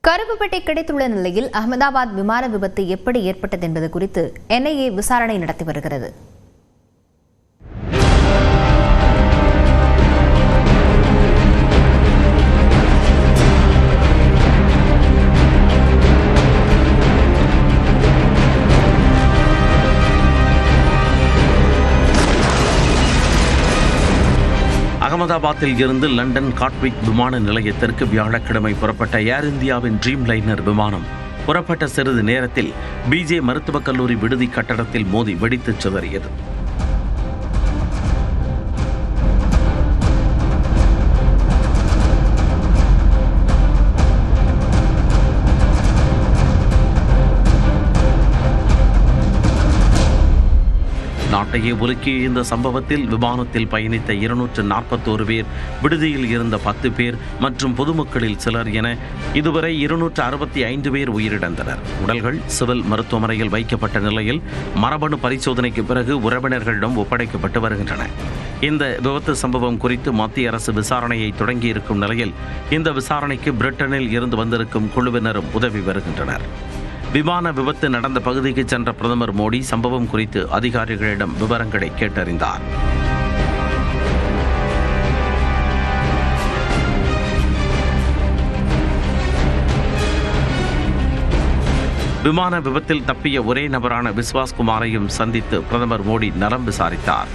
கருப்பு பெட்டி கிடைத்துள்ள நிலையில் அகமதாபாத் விமான விபத்து எப்படி ஏற்பட்டது என்பது குறித்து NIA விசாரணை நடத்தி வருகிறது. அகமதாபாத்தில் இருந்து லண்டன் காட்விக் விமான நிலையத்திற்கு வியாழக்கிழமை புறப்பட்ட ஏர் இந்தியாவின் ட்ரீம் லைனர் விமானம் புறப்பட்ட சிறிது நேரத்தில் BJ மருத்துவக் கல்லூரி விடுதி கட்டடத்தில் மோதி வெடித்துச் சிதறியது. நாட்டையே உலுக்கிய இந்த சம்பவத்தில் விமானத்தில் பயணித்த 241 பேர், விடுதியில் இருந்த 10 பேர் மற்றும் பொதுமக்களில் சிலர் என இதுவரை 265 பேர் உயிரிழந்தனர். உடல்கள் சிவில் மருத்துவமனையில் வைக்கப்பட்ட நிலையில் மரபணு பரிசோதனைக்கு பிறகு உறவினர்களிடம் ஒப்படைக்கப்பட்டு வருகின்றன. இந்த விபத்து சம்பவம் குறித்து மத்திய அரசு விசாரணையை தொடங்கியிருக்கும் நிலையில் இந்த விசாரணைக்கு பிரிட்டனில் இருந்து வந்திருக்கும் குழுவினரும் உதவி வருகின்றனர். விமான விபத்து நடந்த பகுதிக்கு சென்ற பிரதமர் மோடி சம்பவம் குறித்து அதிகாரிகளிடம் விவரங்களை கேட்டறிந்தார். விமான விபத்தில் தப்பிய ஒரே நபரான விஸ்வாஸ் குமாரையும் சந்தித்து பிரதமர் மோடி நலம் விசாரித்தார்.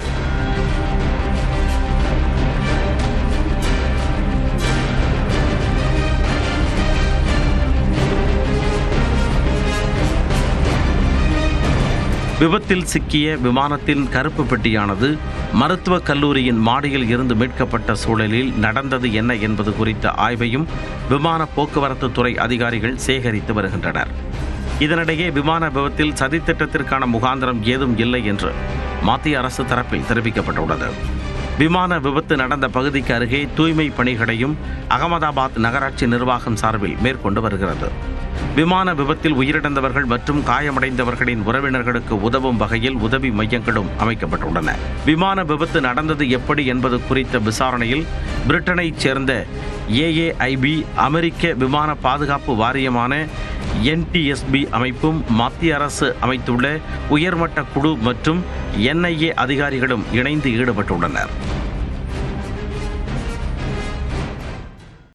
விபத்தில் சிக்கிய விமானத்தின் கருப்பு பெட்டியானது மருத்துவக் கல்லூரியின் மாடியில் இருந்து மீட்கப்பட்ட சூழலில் நடந்தது என்ன என்பது குறித்த ஆய்வையும் விமான போக்குவரத்து துறை அதிகாரிகள் சேகரித்து வருகின்றனர். இதனிடையே விமான விபத்தில் சதித்திட்டத்திற்கான முகாந்திரம் ஏதும் இல்லை என்று மத்திய அரசு தரப்பில் தெரிவிக்கப்பட்டுள்ளது. விமான விபத்து நடந்த பகுதிக்கு அருகே தூய்மை பணிகளையும் அகமதாபாத் நகராட்சி நிர்வாகம் சார்பில் மேற்கொண்டு வருகிறது. விமான விபத்தில் உயிரிழந்தவர்கள் மற்றும் காயமடைந்தவர்களின் உறவினர்களுக்கு உதவும் வகையில் உதவி மையங்களும் அமைக்கப்பட்டுள்ளன. விமான விபத்து நடந்தது எப்படி என்பது குறித்த விசாரணையில் பிரிட்டனைச் சேர்ந்த AAIB, அமெரிக்க விமான பாதுகாப்பு வாரியமான NTSB அமைப்பும், மத்திய அரசு அமைத்துள்ள உயர்மட்ட குழு மற்றும் NIA அதிகாரிகளும் இணைந்து ஈடுபட்டுள்ளனர்.